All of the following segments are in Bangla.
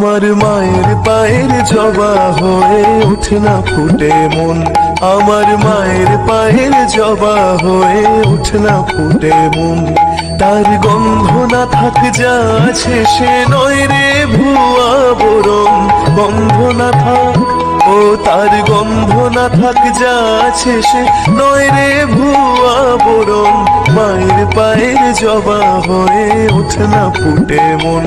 আমার মায়ের পায়ের জবা হয়ে ওঠে না ফুটে মন, আমার মায়ের পায়ের জবা হয়ে ওঠে না ফুটে মন। তার গন্ধ না থাক যা আছে সে নয় রে ভুয়া বরণ, গন্ধ না থাক ও তার গন্ধ না থাক যা আছে সে নয় রে ভুয়া বরণ। মায়ের পায়ের জবা হয়ে ওঠে না ফুটে মন,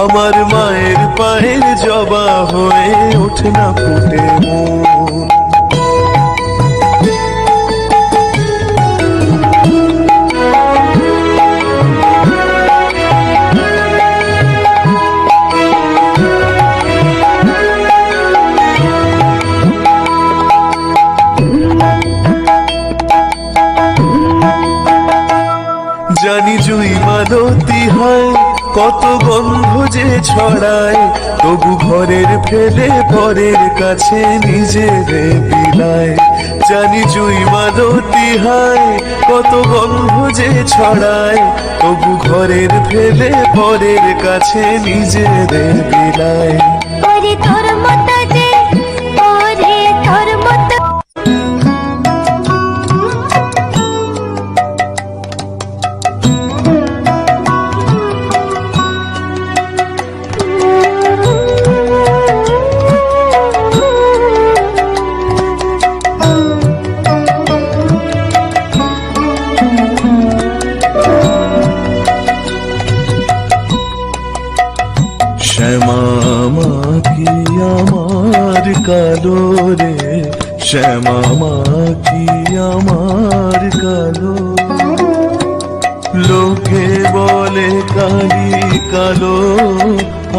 আমার মায়ের পায়ের জবা হয়ে ওঠে না ফুটে মন। জানি জুই মালতী হয় কত গন্ধ যে ছড়ায়, তবু ঘরের ফেলে পরের কাছে নিজেরে বিলায়। জানি জুই মালতী হয় কত গন্ধ যে ছড়ায়, তবু ঘরের ফেলে পরের কাছে নিজেরে বিলায়। তোর মতো যে তোর মতো শ্যামা মা কি আমার কালো রে, শ্যামা মা কি আমার কালো। লোকে বলে কালি কালো,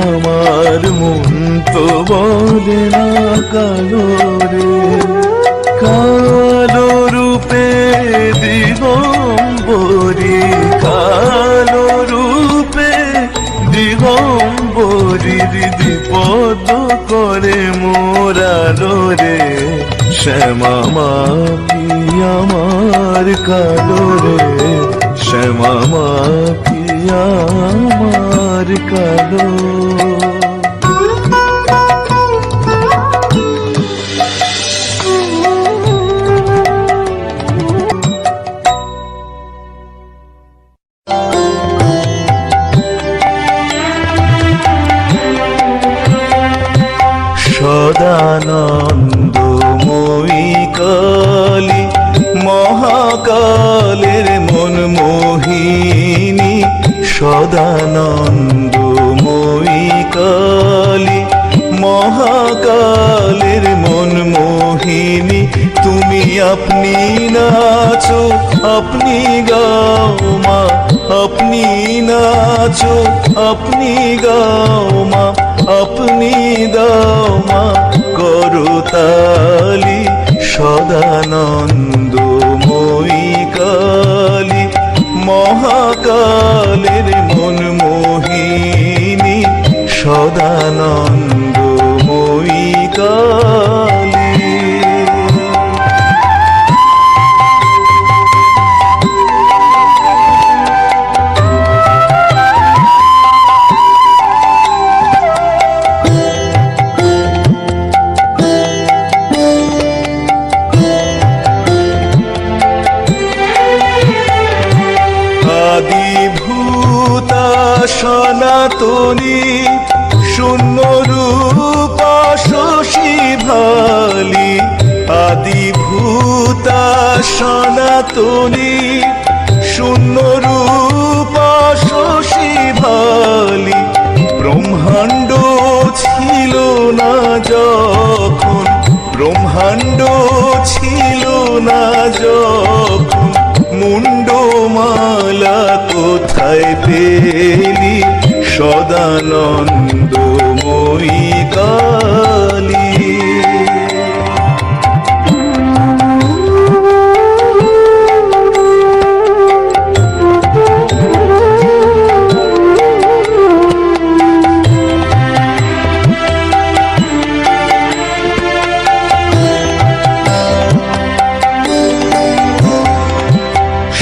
আমার মন তো বলে না কালো রে। কালো রূপে দিগম্বরী, কালো রূপে দিগম্বরীর বিপদ করে মোরালো রে। শ্যামা মা কি আমার কালো রে, শ্যামা মা কি আমার কালো। সদানন্দময়ী কালী মহাকালের মন মোহিনী, সদানন্দময়ী কালী মহাকালের মন মোহিনী। তুমি আপনি নাচো আপনি গাও মা, আপনি নাচো আপনি গাও মা, আপনি দাও মা করতালি। সদানন্দময়ী কালী মহাকালের মন মোহিনী, সদানন্দময়ী কালী। আদিভূতা সনাতনী শূন্য রূপা শশী ভালি, আদিভূতা সনাতনী শূন্য রূপা শশী ভালি। ব্রহ্মাণ্ড ছিল না যখন, ব্রহ্মাণ্ড ছিল না যখন, মুন্ডমালা কোথায় পেলি সদানন্দময়ী কালী।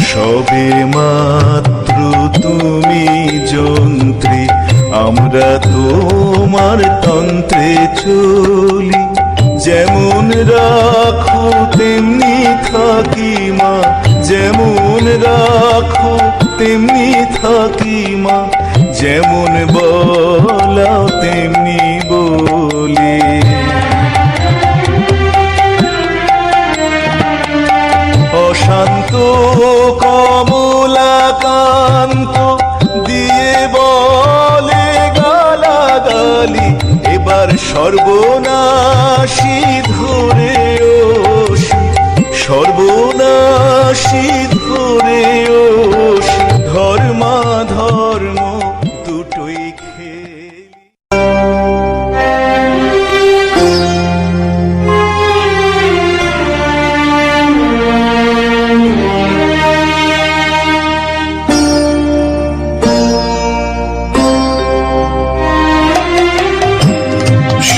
সবে মাত্র তুমি যন্ত্রী আমরা তোমার তন্ত্রে চলি, যেমন রাখো তেমনি থাকি মা, যেমন রাখো তেমনি থাকি মা, যেমন বলাও তেমনি বলি। অশান্ত কমলাকান্ত দিয়ে বলে গালাগালি, এবার সর্বনাশী ধরে ওষি, সর্বনাশী ধরে ওষি, ধর্মা ধর্ম দুটোই খেলি।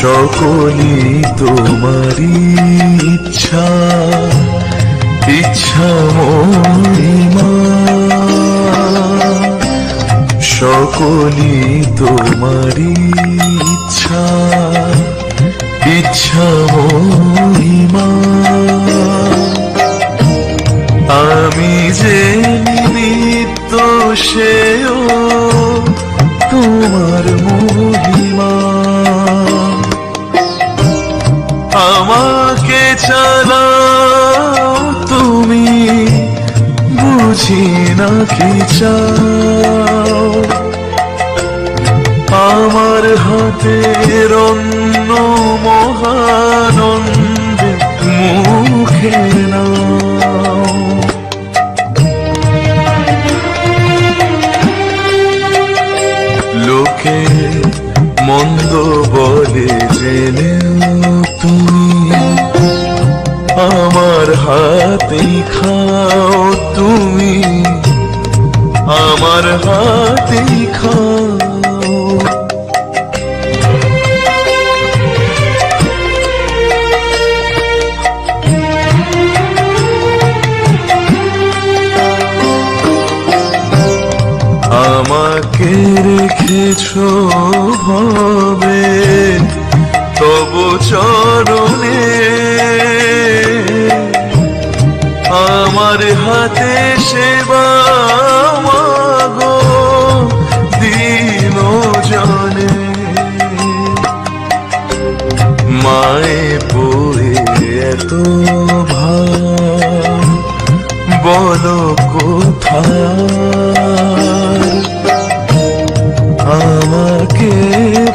সকলই তোমারই ইচ্ছা, ইচ্ছা মহিমা, সকলই তোমারই ইচ্ছা, ইচ্ছা মহিমা। আমি যে নিমিত্ত সেও তোমার মহিমা, আমাকে চালাও তুমি, বুঝি না কি চাও, আমার হাতের অন্ন মহানন্দে মুখে নাও। লোকে মন্দ বলে জেনেও তুমি, আমার হাতেই খাও তুমি, আমার হাতেই খাও। আমাকে রেখেছো ভবে তব চরণে, আমার হাতে সেবা মাগো দিন জনে। মায়ে বয়ে এত ভার বলো কোথায়, আমাকে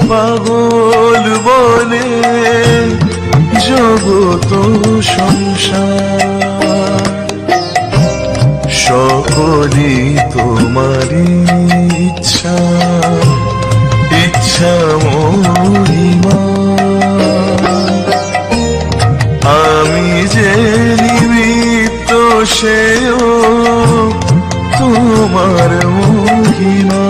পাগল বলে জগত সংসার, সকলই তোমারই ইচ্ছা, ইচ্ছা মহিমা। আমি যে নিমিত্ত সেও তোমার মহিমা।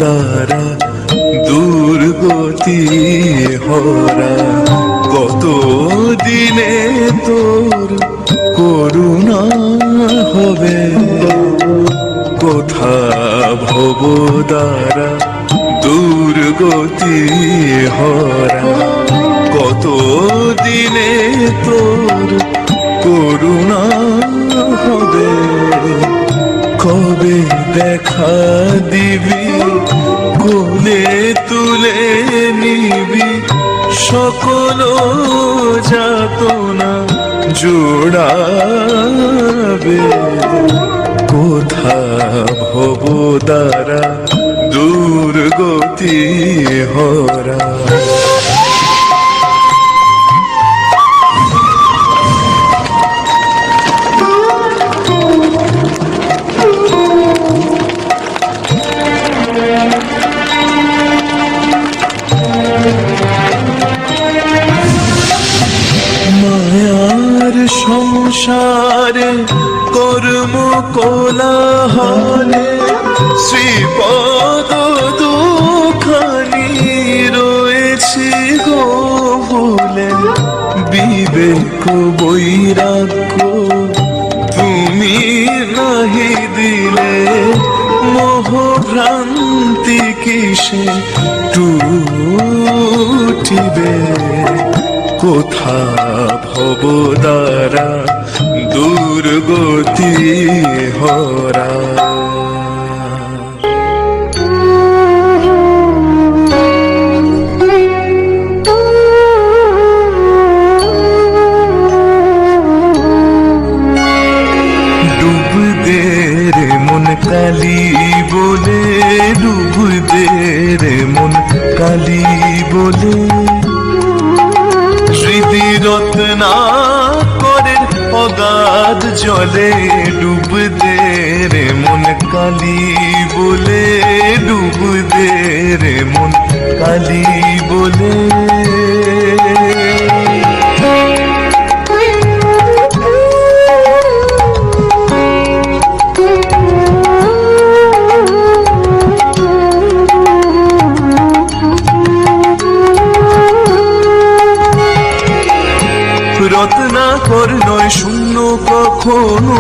দ্বারা দুর্গতি হরা, কত দিনে তোর করুণা হবে, কোথা ভব দ্বারা দুর্গতি হরা, কত দিনে তোর করুণা হবে। কবে দেখা দিবি, কোলে তুলে নিবি, সকল যাতনা জোড়াবে, কোথা ভব দ্বারা দুর্গতি হরা। কোলাহলে শ্রীপদ দুখানি রয়েছে গো ভুলে, বিবেক বৈরাগ্য তুমি নাহি দিলে, মোহভ্রান্তি কিসে টুটিবে, কোথা ভব দ্বারা দুর্গতি হরা। ডুব দে রে মন কালি বলে, ডুব দে রে মন কালি বলে, স্মৃতি রত্নাকরের অগাধ জলে, ডুব দে রে মন কালি বলে, ডুব দে রে মন কালি বলে। রত্নাকর নয় শূন্য কখনো,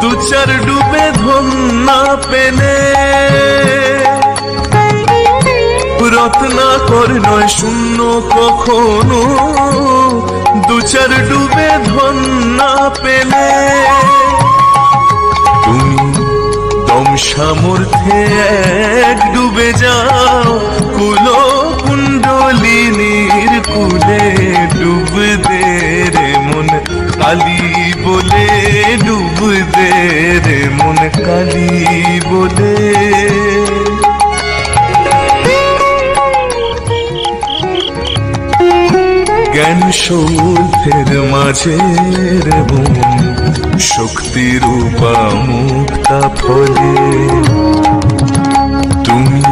দু চার ডুবে ধন না পেলে। রত্নাকর নয় শূন্য কখনো, দু চার ডুবে ধন না পেলে। তুমি দম সামর্থ্যে এক ডুবে যাও, কুল কুণ্ডলিনীর কুলে, ডুব দে রে মন কালি বলে, ডুব দে রে মন কালি বলে। জ্ঞান সৌধের মাঝের বোন, শক্তির রূপা মুক্তা ফলে, তুমি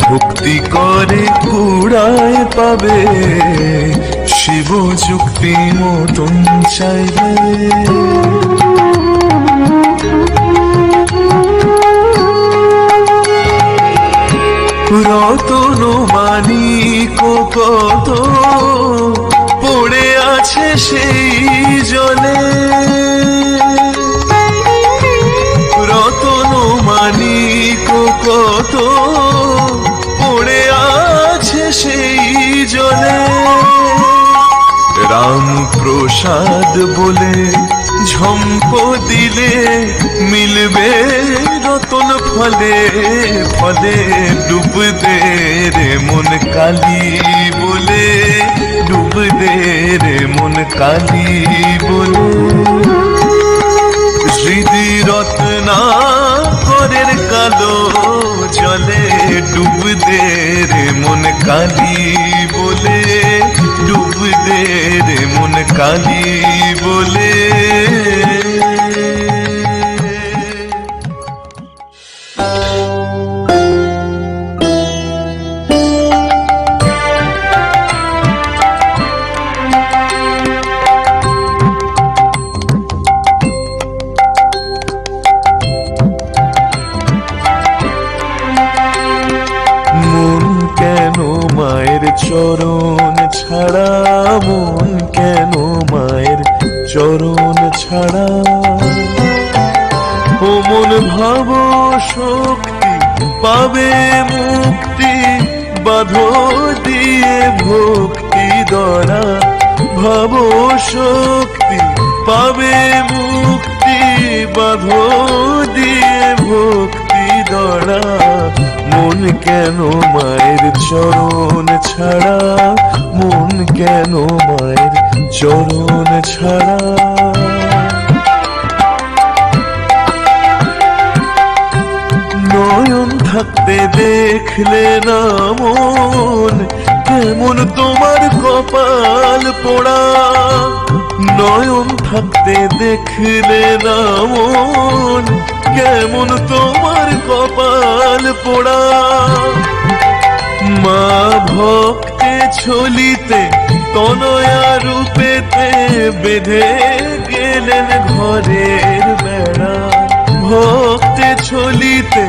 ভক্তি করে কুড়ায় পাবে, শিব যুক্তি মতন চাইবে। রতন মানিক কত পড়ে আছে সেই জলে, রতন মানিক কত পড়ে আছে সেই জলে। রাম প্রসাদ বলে ঝম্প দিলে, মিলবে রতন ফলে ফলে, ডুব দে রে মন কালি বলে, ডুব দে রে মন কালি বলে। হৃদি রত্নাকরের কালো জলে, ডুব দে রে মন কালি বলে, ডুব দে রে মন কালি বলে। চরণ ছাড়া, মন কেন মায়ের চরণ ছাড়া। ও মন ভাব শক্তি পাবে মুক্তি, বাঁধো দিয়ে ভক্তি দরা। ভাব শক্তি পাবে মুক্তি, বাঁধো দিয়ে ভক্তি দরা। মন কেন মায়ের চরণ ছাড়া, মন কেন মায়ের চরণ ছাড়া। নয়ন থাকতে দেখলে না মন, কেমন তোমার কপাল পোড়া। নয়ন থাকতে দেখলে না মন, কেমন তোমার কপাল পোড়া। মা ভক্তে ছলিতে তনয়া রূপেতে বেঁধে গেলেন ঘরের বেড়া। তুলিতে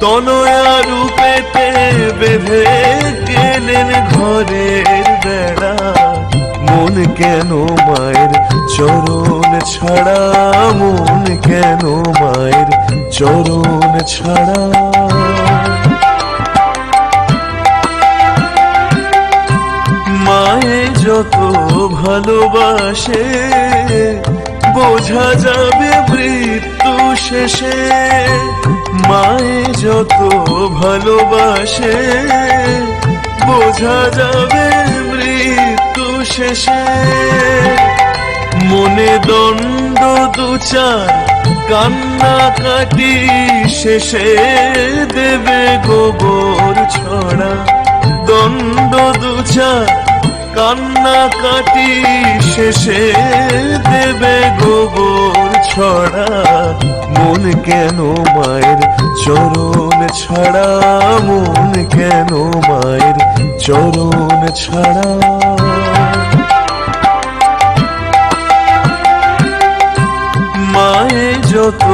তনয়া রূপেতে বেঁধে গেলেন ঘরের বেড়া। মন কেন মায়ের চরণ ছাড়া, মন কেন মায়ের চরণ ছাড়া। মায়ে যত ভালোবাসে বোঝা যাবে মৃত্যু শেষে। মায়ে যত ভালোবাসে বোঝা যাবে মৃত্যু শেষে। মনে দণ্ড দুচার কান্নাকাটি শেষে দেবে গোবর ছড়া। দণ্ড দুচার কান্নাকাটি শেষে দেবে গোবর ছড়া। মন কেন মায়ের চরণ ছাড়া, মন কেন মায়ের চরণ ছাড়া। মায়ে যত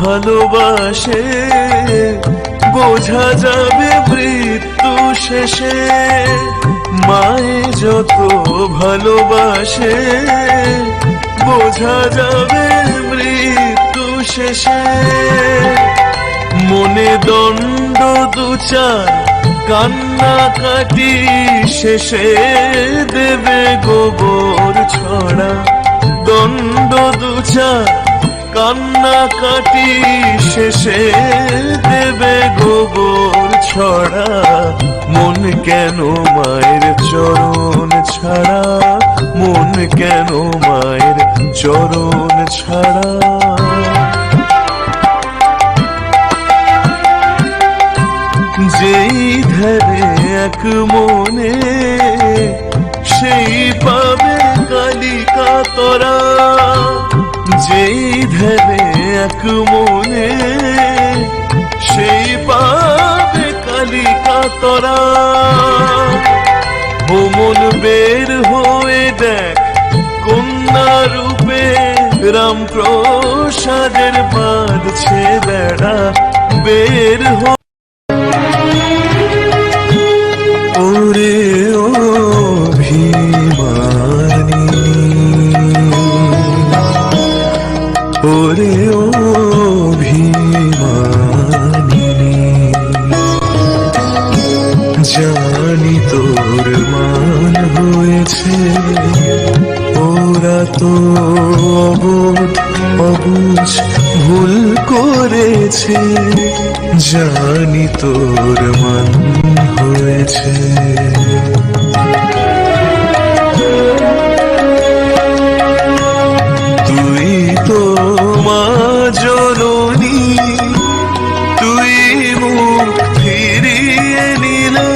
ভালোবাসে বোঝা যাবে মৃত্যু শেষে। মায়ে যত ভালোবাসে বোঝা যাবে মৃত্যু শেষে। মনে দণ্ড দুচার কান্নাকাটি শেষে দেবে গোবর ছড়া। দণ্ড দুচার কান্নাকাটি শেষে দেবে গোবর ছড়া। মন কেন মায়ের চরণ ছাড়া, মন কেন মায়ের চরণ ছাড়া। যেই ধারে এক মনে সেই পাবে কালিকা তরা। যেই ধারে এক মনে সেই পাবে কালিকা তরা। ভ্রমণ বের হয়ে দেখ কন্যা রূপে রামপ্রসাদের বাঁধছে বেড়া। বের ওরে ও অভিমানী, ওরে ও অভিমানী। জানি তোর মান হয়েছে, ওরা তো অবোধ অবুঝ ভুল করেছে। জানি তোর মান হয়েছে। তুই তো মা জননী, তুই মুখ ফিরিয়ে নিলে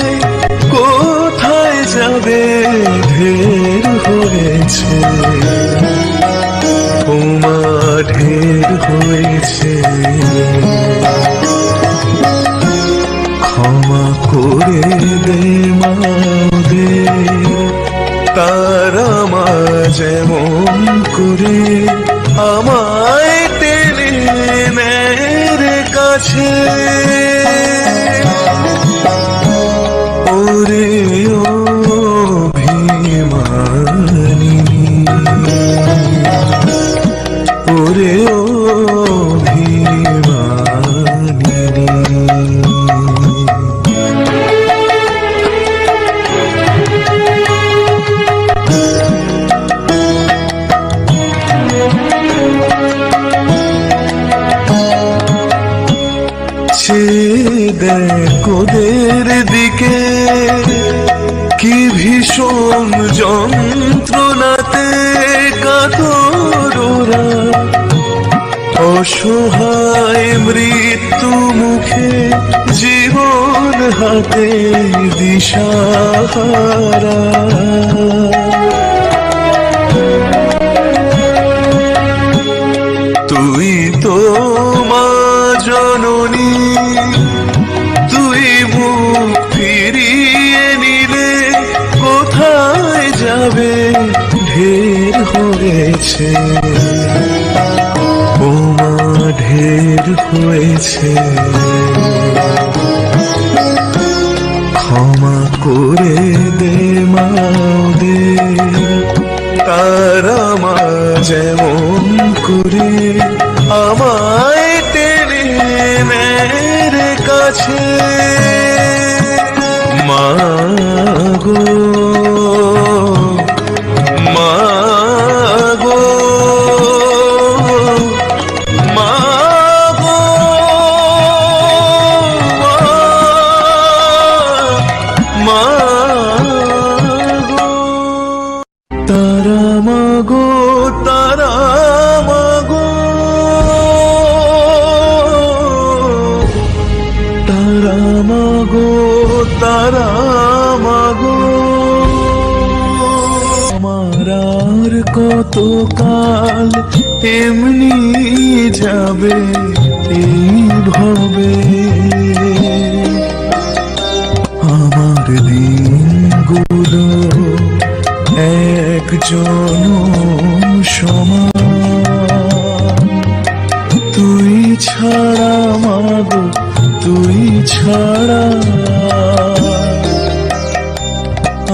কোথায় যাবে ঢের হয়েছে। ওমা ঢের হয়েছে। ক্ষমা করে দে মা দে, তারা মা যেমন করে আমায় টেনে নেয় কাছে। ওরে অভিমানী, ওরে অভিমানী। দেখ ওদের দিকে কি ভীষণ যন্ত্রণাতে কাতর ওরা। অসহায় মৃত্যু মুখে জীবন হাতে দিশাহারা। তুই তো মা জননী, তুই মুখ ফিরিয়ে নিলে কোথায় যাবে ঢের হয়েছে। ও মা ঢের হয়েছে, ক্ষমা করে দে মা ওদের, তারা মা যেমন করে আমায় টেনে নেয় রে কাছে। মা গো, মা গো, মা গো, মা গো, তারা মা গো, তারা মা গো, তারা মা গো, তারা মা গো। আমার আর কত কাল এমনি যাবে এইভাবে, আমার দিনগুলো এক জনম সমান। তুই ছাড়া মাগো, তুই ছাড়া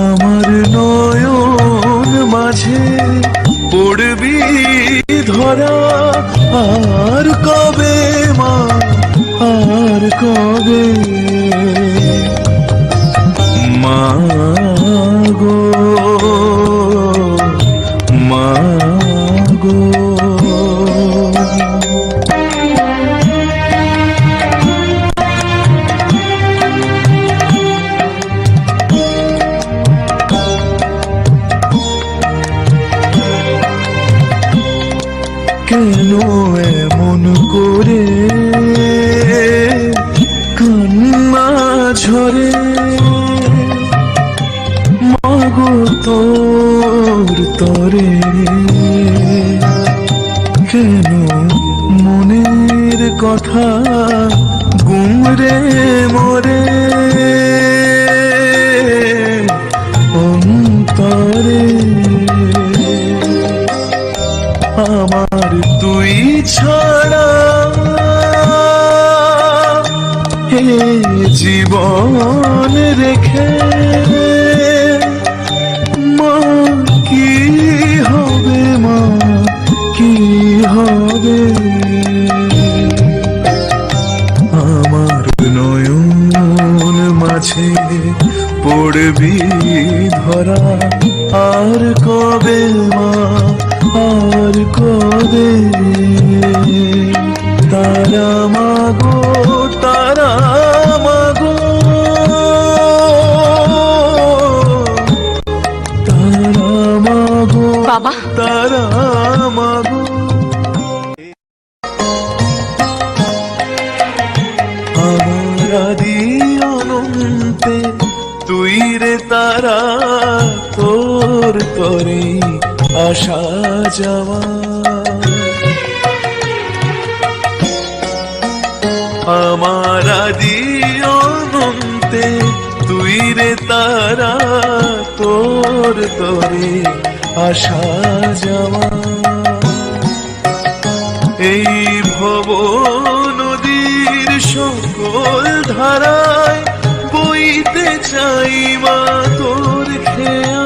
আমার নয়ন মাঝে পড়বি ধরা। আর কবে মা, আর কবে মা গো, মা গো। কেন এমন করে কান্না ঝরে মাগো তোর তরে, কেন মনের কথা গুমরে মরে অন্তরে। আমার তুই ছাড়া হে জীবন রেখে মা কি হবে, মা কি হবে। আমার নয়ন মাঝে পড়বি ধরা। আর কবে মা, আর কবে তারা মাগো, তারা মাগো, তারা মাগো, বাবা, তারা মাগো। আমার আদি অনন্তে তুই রে তারা, তোর তরে আসা যাওয়া। আমার আদি অনন্তে তুই রে তারা, তোর তরে আসা যাওয়া। এই ভব নদীর সকল ধারায় বইতে চাই মা তোর খেয়া।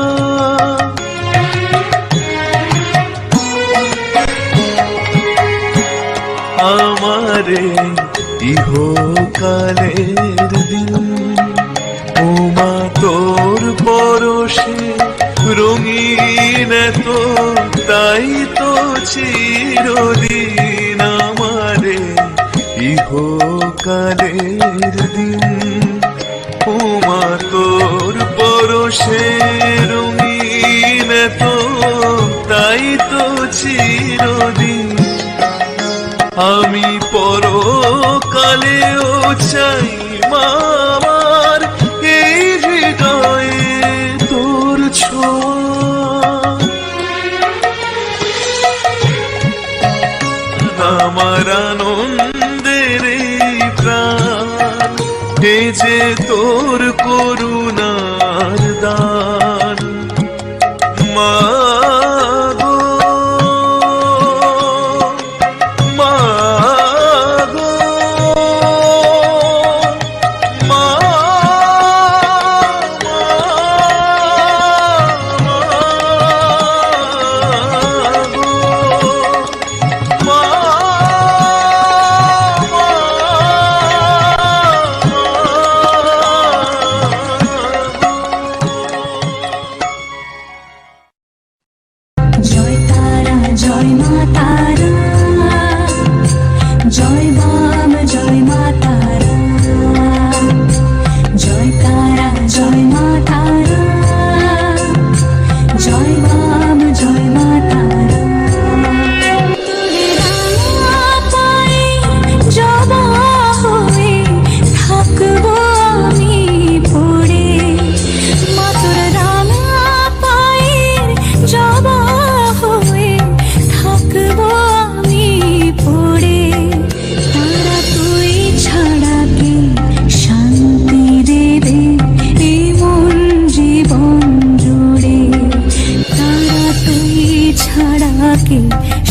আমারে ইহকালের দিন ও মা তোর পরশে রঙিন তো, তাই তো চিরদিন আমারে ইহকালের দিন ও মা তোর পরশে রঙিন তো, তাই তো চিরদিন। আমি পরকালেও চাই মা আমার এই হৃদয়ে তোর ছোঁয়া। আমার আনন্দের এই প্রাণ, এ যে তোর করুণার দান মা গো, মা গো, জয় মা তারা, জয় তারা জয় মা তারা, জয় বাম জয় মা তারা। জবা হয়ে থাকবো আমি পড়ে, মাতর রাঙা পায়ের জবা হয়ে থাকবো আমি পড়ে। তারা তুই ছাড়া কে শান্তি দেবে এই মন জীবন জুড়ে, তারা তুই ছাড়া কে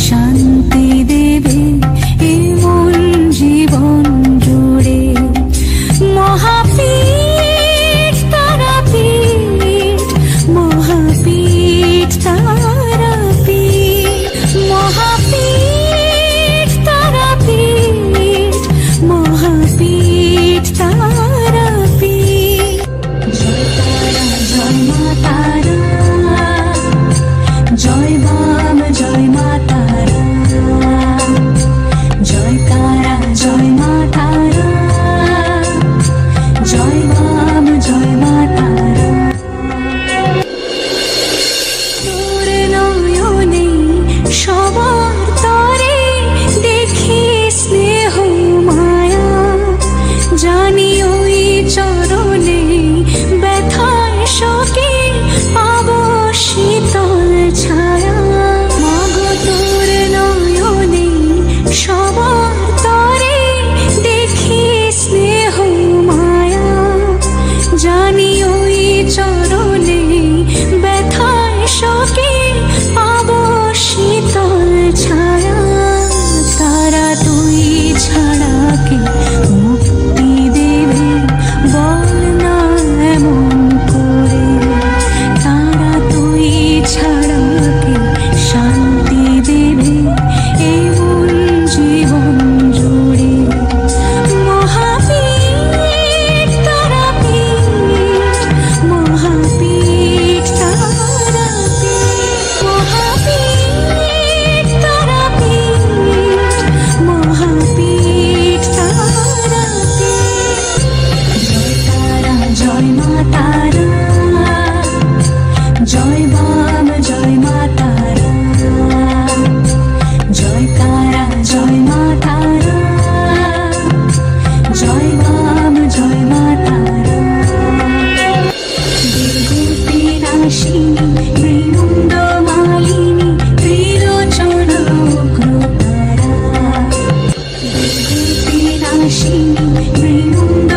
শান্তি দেবে এই মন জীবন জুড়ে। মহাপীঠ তারাপীঠ, মহাপীঠ তারাপীঠ, মহাপীঠ তারাপীঠ, মহাপীঠ তারাপীঠ। জয় তারা জয় মা তারা, জয় বাম জয় মা তারা, জয় তারা জয় মা তারা, জয় বাম জয় মা তারা। তোর নয়নে সবার তরে দেখি স্নেহ মায়া, জানি ওই চরণে ব্যথায় শোকে পাবো শীতল ছায়া। মাগো তোর নয়নে সবার তরে দেখি স্নেহ মায়া, জানি ওই চরণে ব্যথায় শোকে পাবো শীতল ছায়া। তারা তুই ছাড়া কে মুক্তি দেবে বল না এমন করে, তারা তুই ছাড়া কে শান্তি দেবে এই মন জীবন জুড়ে। মহাপীঠ তারাপীঠ, মহাপীঠ তারাপীঠ, মহাপীঠ তারাপীঠ, মহাপীঠ তারাপীঠ। জয় তারা জয় মা তারা, জয় বাম জয় মা তারা, জয় তারা জয় মা তারা, জয় বাম জয় মা তারা। বিভূতি নাশিনী বৃন্দ মালিনী ত্রিলোচন উগ্রতারা, বিভূতি নাশিনী বৃন্দ